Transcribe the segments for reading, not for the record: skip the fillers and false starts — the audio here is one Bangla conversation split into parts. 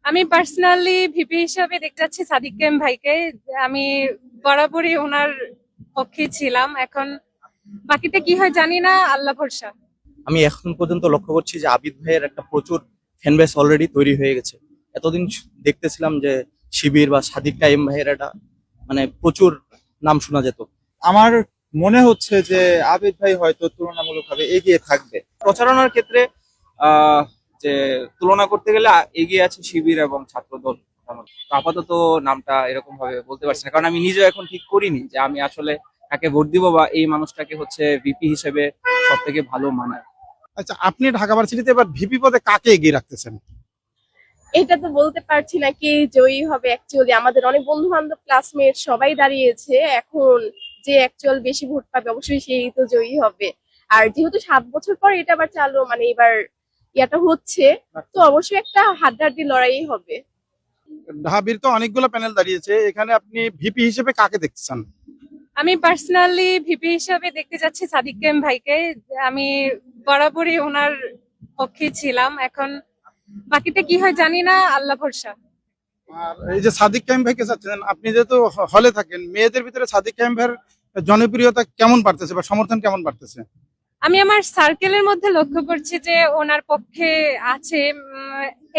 আমি পার্সোনালি ভিপি হিসাবে দেখতে চাচ্ছি সাদিক কায়েম ভাইকে। আমি বরাবরই ওনার পক্ষে ছিলাম। এখন বাকিটা কি হয় জানি না, আল্লাহ ভরসা। আমি এখন পর্যন্ত লক্ষ্য করছি যে আবিদ ভাইয়ের একটা প্রচুর ফ্যান বেস অলরেডি তৈরি হয়ে গেছে। এতদিন দেখতেছিলাম যে শিবির বা সাদিক কায়েম ভাইয়ের একটা প্রচুর নাম শোনা যেত। আমার মনে হচ্ছে যে আবিদ ভাই হয়তো তুলনামূলকভাবে এগিয়ে থাকবে প্রচারণার ক্ষেত্রে। আহ যে তুলনা করতে গেলে এগিয়ে আছে শিবির এবং ছাত্রদল। তো আপাতত নামটা এরকম ভাবে বলতে পারছি না, কারণ আমি নিজেও এখন ঠিক করিনি যে আমি আসলে কাকে ভোট দিব বা এই মানুষটাকে হচ্ছে ভিপি হিসেবে সব থেকে ভালো মানায়। আচ্ছা, আপনি ঢাকা ভার্সিটিতে এবার ভিপি পদে কাকে এগিয়ে রাখতেছেন? এটা তো বলতে পারছি না কে জয়ী হবে। অ্যাকচুয়ালি আমাদের অনেক বন্ধু বান্ধব ক্লাসমেট সবাই দাঁড়িয়েছে। এখন যে অ্যাকচুয়াল বেশি ভোট পাবে অবশ্যই সেই তো জয়ী হবে। আর যেহেতু 7 বছর পর এটা আবার চালু, মানে এবার ইয়াটা হচ্ছে, তো অবশ্যই একটা হাড্ডাহাড্ডি লড়াই হবে। ঢাবির তো অনেকগুলো প্যানেল দাঁড়িয়েছে, এখানে আপনি ভিপি হিসেবে কাকে দেখতেছেন? আমি পার্সোনালি ভিপি হিসাবে দেখতে চাচ্ছি সাদিক কায়েম ভাইকে। আমি বরাবরই ওনার পক্ষে ছিলাম। এখন বাকিটা কি হয় জানি না, আল্লাহ ভরসা। আর এই যে সাদিক কায়েম ভাইকে চাচ্ছেন, আপনি যেহেতু হলে থাকেন, মেয়েদের ভিতরে সাদিক কায়েম ভাইয়ের জনপ্রিয়তা কেমন বাড়তেছে বা সমর্থন কেমন বাড়তেছে? আমি আমার সার্কেলের মধ্যে লক্ষ্য করছি যে ওনার পক্ষে আছে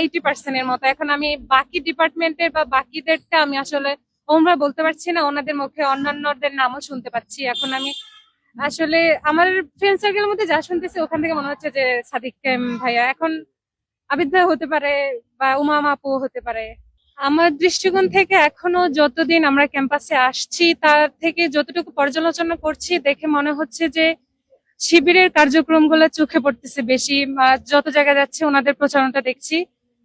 80% এর মতো। এখন আমি বাকি ডিপার্টমেন্টের বা বাকিদেরটা আমি আসলে ওমরা বলতে পারছি না, ওনাদের মুখে অন্যান্যদের নামও শুনতে পাচ্ছি। এখন আমি আসলে আমার ফ্রেন্ড সার্কেলের মধ্যে যা শুনতেছি ওখান থেকে মনে হচ্ছে যে সাদিক কায়েম ভাইয়া। এখন আবিদ ভাই হতে পারে বা উমা আপু হতে পারে। আমার দৃষ্টিকোণ থেকে এখনো যতদিন আমরা ক্যাম্পাসে আসছি তার থেকে যতটুকু পর্যালোচনা করছি দেখে মনে হচ্ছে যে শিবিরের কার্যক্রমগুলো চোখে পড়তেছে বেশি। যত জায়গায় যাচ্ছে ওনাদের প্রচারণাটা দেখছি।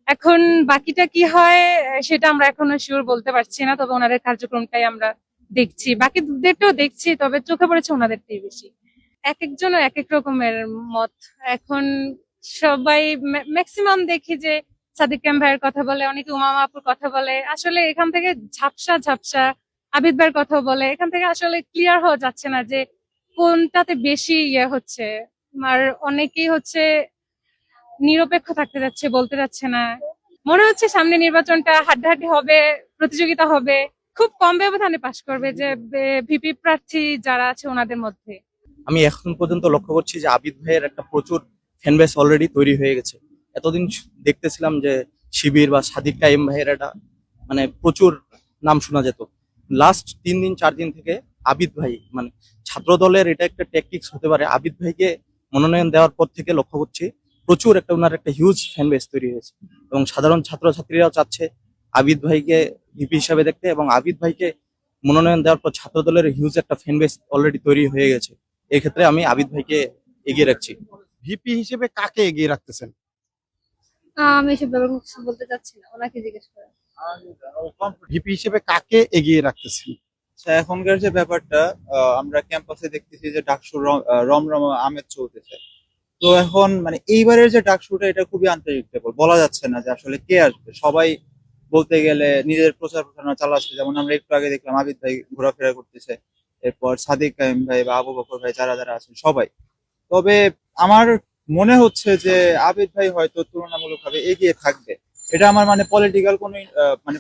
এখন বাকিটা কি হয় সেটা আমরা এখনো শিওর বলতে পারছি না, তবে ওনাদের কার্যক্রমটাই আমরা দেখছি, বাকিদেরটাও দেখছি, তবে চোখে পড়েছে ওনাদেরটাই বেশি। এক একজন এক এক রকমের মত। এখন সবাই ম্যাক্সিমাম দেখি যে সাদিক কায়েম ভাইয়ের কথা বলে, অনেকে উমামা আপুর কথা বলে। আসলে এখান থেকে ঝাপসা ঝাপসা আবিদ ভাইয়ের কথা বলে। এখান থেকে আসলে ক্লিয়ার হওয়া যাচ্ছে না যে কোনটাতে বেশি ইয়ে হচ্ছে। আর অনেকেই হচ্ছে নিরপেক্ষ থাকতে যাচ্ছে, বলতে যাচ্ছে না। মনে হচ্ছে সামনে নির্বাচনটা হাড্ডাহাড্ডি হবে, প্রতিযোগিতা হবে, খুব কম ব্যবধানে পাশ করবে যে ভিপি প্রার্থী যারা আছে ওনাদের মধ্যে। আমি এখন পর্যন্ত লক্ষ্য করছি যে আবিদ ভাইয়ের একটা প্রচুর ফ্যান বেস অলরেডি তৈরি হয়ে গেছে। এতদিন দেখতেছিলাম যে শিবির বা সাদিক কায়েম ভাইয়ের একটা প্রচুর নাম শোনা যেত। লাস্ট 3 দিন 4 দিন থেকে আবিদ ভাই ছাত্র দলের এটা একটা ট্যাকটিক্স হতে পারে। আবিদ ভাইকে মনোনয়ন দেওয়ার পর থেকে লক্ষ্য করছি প্রচুর ওনার একটা হিউজ ফ্যান বেস তৈরি হয়েছে, এবং সাধারণ ছাত্রছাত্রীরাও চাচ্ছে আবিদ ভাইকে ভিপি হিসাবে দেখতে, এবং আবিদ ভাইকে মনোনয়ন দেওয়ার পর ছাত্র দলের হিউজ একটা ফ্যান বেস অলরেডি তৈরি হয়ে গেছে। এই ক্ষেত্রে আমি আবিদ ভাইকে এগিয়ে রাখছি। ভিপি হিসেবে কাকে এগিয়ে রাখতেছেন? আমি এসব ব্যাপারে কিছু বলতে চাচ্ছি না, ওনাকে জিজ্ঞেস করেন। ভিপি হিসেবে কাকে এগিয়ে রাখতেছেন? আচ্ছা, এখনকার যে ব্যাপারটা, আমরা ক্যাম্পাসে দেখতেছি যে ডাকসুর রমরম আমেজ চলতেছে। তো এখন এইবারের যে ডাকসুটা এটা খুবই আনপ্রেডিক্টেবল, বলা যাচ্ছে না যে আসলে কে আসবে। সবাই বলতে গেলে নিজের প্রচার প্রচারণা চালাচ্ছে, যেমন আমরা একটু আগে দেখলাম আবিদ ভাই ঘোরাফেরা করতেছে, এরপর সাদিক কায়েম ভাই বা আবু বকর ভাই, যারা যারা আছেন সবাই। তবে আমার মনে হচ্ছে যে আবিদ ভাই হয়তো তুলনামূলকভাবে এগিয়ে থাকবে। এটা আমার পলিটিক্যাল কোন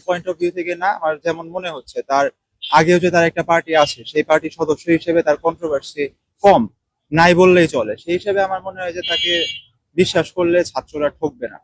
পয়েন্ট অফ ভিউ থেকে না, আমার যেমন মনে হচ্ছে তার আগেও যে তার একটা পার্টি আছে, সেই পার্টির সদস্য হিসেবে তার কন্ট্রোভার্সি কম, নাই বললেই চলে। সেই হিসেবে আমার মনে হয় যে তাকে বিশ্বাস করলে ছাত্ররা ঠকবে না।